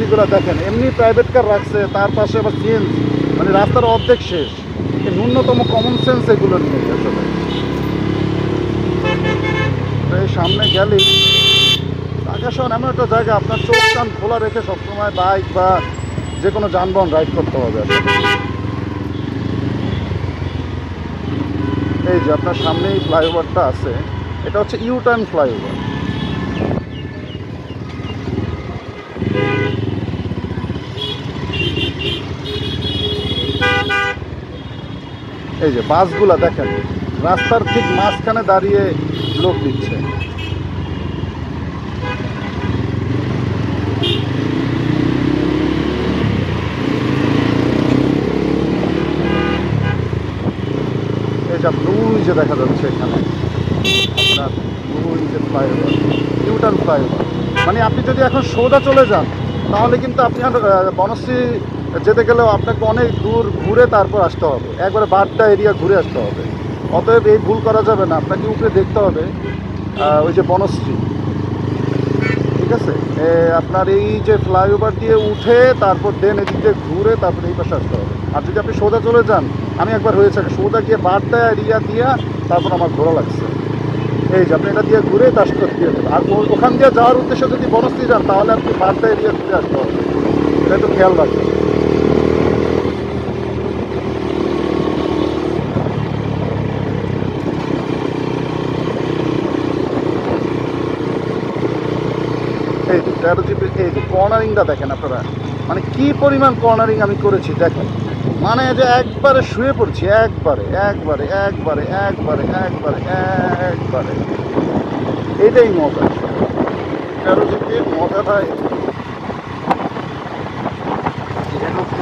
সিএনজিগুলো দেখেন, এমনি private car রাখছে, তার পাশে আবার সিএনজি, মানে রাস্তার অর্ধেক শেষ। এই ন্যূনতম কমন সেন্স এগুলো নিয়ে আসলে। এই সামনে গেলেই ঢাকা শহর এমন একটা জায়গা, আপনার চোখ কান খোলা রেখে সবসময় বাইক বা যে কোনো যানবাহন রাইড করতে হবে আসলে। এই যে আপনার সামনেই ফ্লাইওভারটা আছে, এটা হচ্ছে ইউ টার্ন ফ্লাইওভার। এই যে বাসগুলা দেখেন, রাস্তার ঠিক মাঝখানে দাঁড়িয়ে লোক দিচ্ছে। এই যে ওই যে দেখা যাচ্ছে এখানে আপনার ওই যে ফ্লাইওভার, ইউ টার্ন ফ্লাইওভার। মানে আপনি যদি এখন সোজা চলে যান তাহলে কিন্তু আপনি বনশ্রী যেতে গেলেও আপনাকে অনেক দূর ঘুরে তারপর আসতে হবে, একবারে বাড্ডা এরিয়া ঘুরে আসতে হবে। অতএব এই ভুল করা যাবে না, আপনাকে উপরে দেখতে হবে ওই যে বনশ্রী, ঠিক আছে? আপনার এই যে ফ্লাইওভার দিয়ে উঠে তারপর দেন এদিক দিয়ে ঘুরে তারপর এই পাশে আসতে হবে। আর যদি আপনি সোজা চলে যান, আমি একবার হয়েছে সোজা গিয়ে বাড্ডা এরিয়া দিয়া তারপর আমার ঘোরা লাগছে। এই যে আপনি এটা দিয়ে ঘুরে তার দিয়ে দেবেন। আর ওখান দিয়ে যাওয়ার উদ্দেশ্যে যদি বনশ্রী যান তাহলে আপনি বাড্ডা এরিয়া ঘুরে আসতে হবে, এটা একটু খেয়াল রাখবেন। এই যে 13 জিবি, এই যে কর্নারিংটা দেখেন আপনারা, মানে কি পরিমাণ কর্নারিং আমি করেছি দেখেন। মানে যে একবারে শুয়ে পড়ছি, একবারে একবারে একবারে একবারে একবারে একবারে, এইটাই মজা। 13 জিবির মজাটা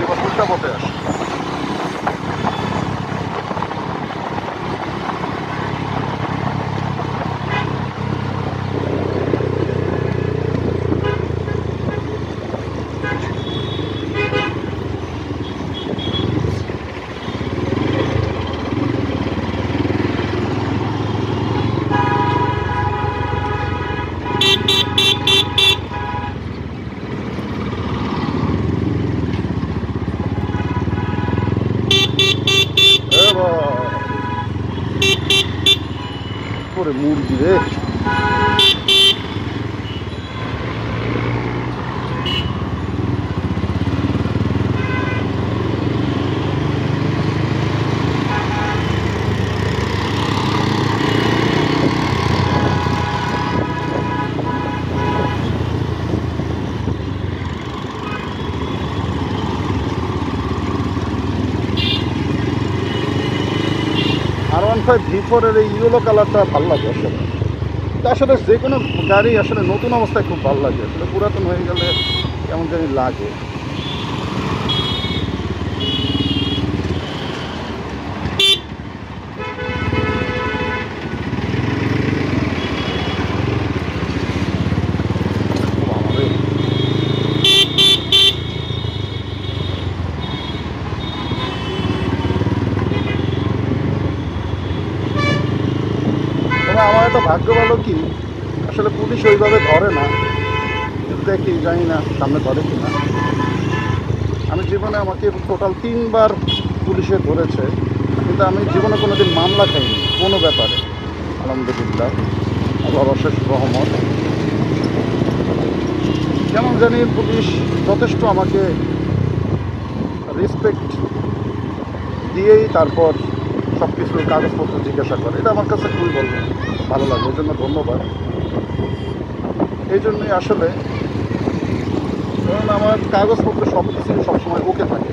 এবার উল্টা পথে আসে। মুরগি রে, R15 V4 এর এই ইয়েলো কালারটা ভালো লাগে আসলে। আসলে যে কোনো গাড়ি আসলে নতুন অবস্থায় খুব ভালো লাগে, আসলে পুরাতন হয়ে গেলে কেমন জানি লাগে। আমার একটা ভাগ্য ভালো কি, আসলে পুলিশ ওইভাবে ধরে না, দেখি জানি না সামনে ধরে কিনা। আমি জীবনে আমাকে টোটাল 3 বার পুলিশে ধরেছে, কিন্তু আমি জীবনে কোনোদিন মামলা খাইনি কোনো ব্যাপারে, আলহামদুলিল্লাহ, আল্লাহর অশেষ রহমত। কেমন জানি পুলিশ যথেষ্ট আমাকে রেসপেক্ট দিয়েই তারপর সব কিছু কাগজপত্র জিজ্ঞাসা করে, এটা আমার কাছে খুবই ভালো লাগে, এই জন্য ধন্যবাদ। এই জন্যই আসলে কারণ আমার কাগজপত্র সব কিছু সবসময় ওকে থাকে।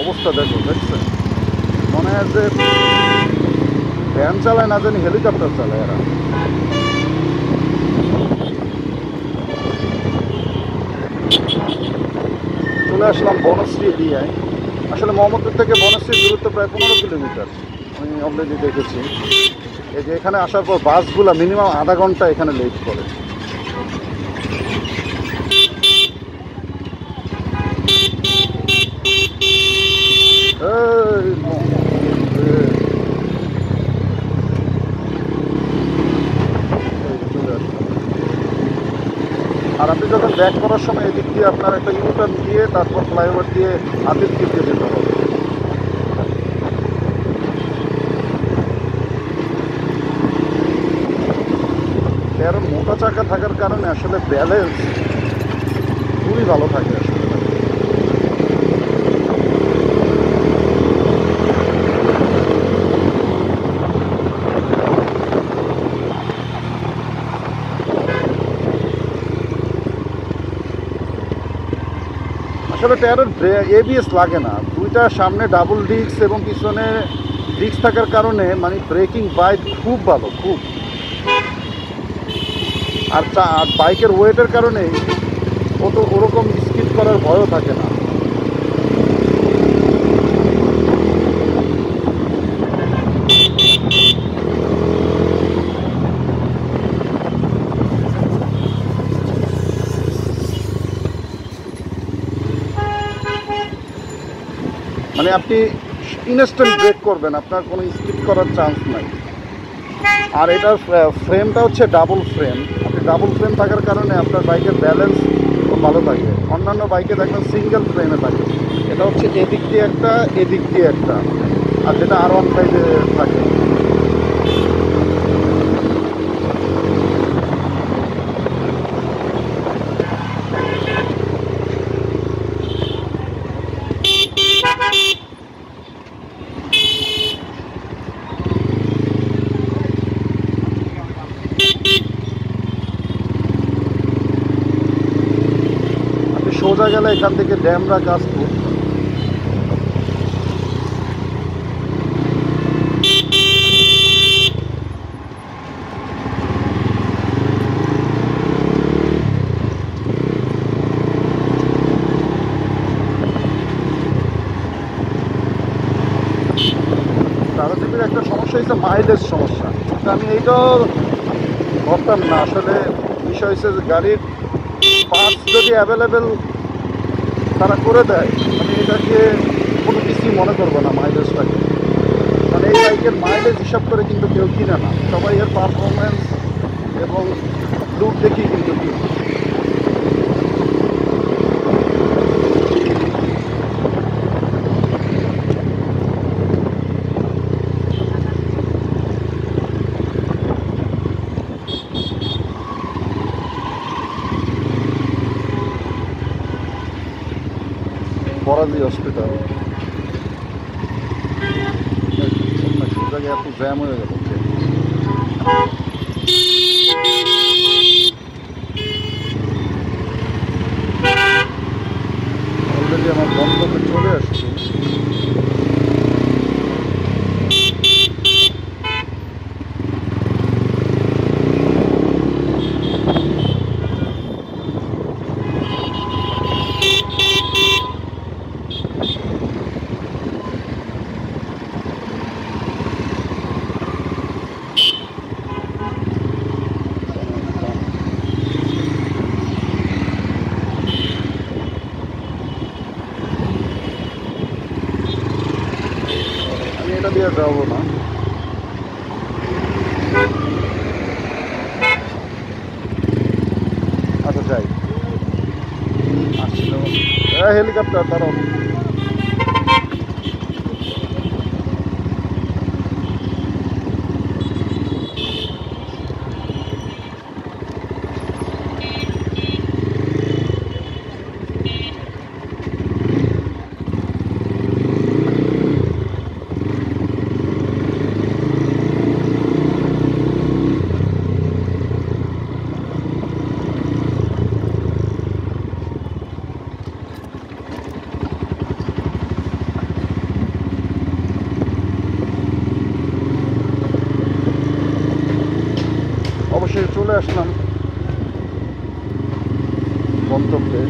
অবস্থা দেখো, দেখছেন? মনে হয় যে ভ্যান চালায় না জানি হেলিকপ্টার চালায় এরা। চলে আসলাম বনশ্রী এরিয়ায়। আসলে মোহাম্মদপুর থেকে বনশ্রীর দূরত্ব প্রায় 15 কিলোমিটার, আমি অলরেডি দেখেছি। এই যে এখানে আসার পর বাসগুলো মিনিমাম আধা ঘন্টা এখানে লেট করে। আর আপনি যখন ব্যাক করার সময় এদিক দিয়ে আপনার একটা ইউটার্ন দিয়ে তারপর ফ্লাইওভার দিয়ে আতিথ্য দিয়ে যেতে হবে। কারণ মোটা চাকা থাকার কারণে আসলে ব্যালেন্স খুবই ভালো থাকে আসলে। আসলে টায়ারের এবিএস লাগে না, দুইটা সামনে ডাবল ডিস্ক এবং পিছনে ডিস্ক থাকার কারণে মানে ব্রেকিং বাইক খুব ভালো, খুব। আর বাইকের ওয়েটের কারণে ওরকম স্কিড করার ভয়ও থাকে না। মানে আপনি ইনস্ট্যান্ট ব্রেক করবেন, আপনার কোনো স্কিড করার চান্স নাই। আর এটার ফ্রেমটা হচ্ছে ডাবল ফ্রেম। আপনি ডাবল ফ্রেম থাকার কারণে আপনার বাইকের ব্যালেন্স খুব ভালো থাকে। অন্যান্য বাইকে দেখবেন সিঙ্গেল ফ্রেমে থাকে, এটা হচ্ছে এদিক দিয়ে একটা এদিক দিয়ে একটা, আর যেটা R15 থাকে। সোজা গেলে এখান থেকে ড্যামরা কাশপুর। তারাদ্বীপের একটা সমস্যা হচ্ছে মাইলেজ সমস্যা। আমি এইটাও ভাবতাম না, আসলে বিষয় হচ্ছে গাড়ির পার্টস যদি অ্যাভেলেবেল তারা করে দেয়, মানে এটাকে কোনো কিছুই মনে করবো না মাইলেজটাকে। মানে এই বাইকের মাইলেজ হিসাব করে কিন্তু কেউ কিনে না, সবাই এর পারফরমেন্স এবং লুক দেখেই কিন্তু কিনে। ফরাজি হসপিটাল জায়গায় এত জ্যাম হয়ে গেল। অলরেডি আমার গন্তব্যে চলে আসছি। এটা দিয়ে যাবো না, আচ্ছা যাই। আসছিল হেলিকপ্টার, তারাও অবশ্যই চলে আসলাম গন্তব্যে।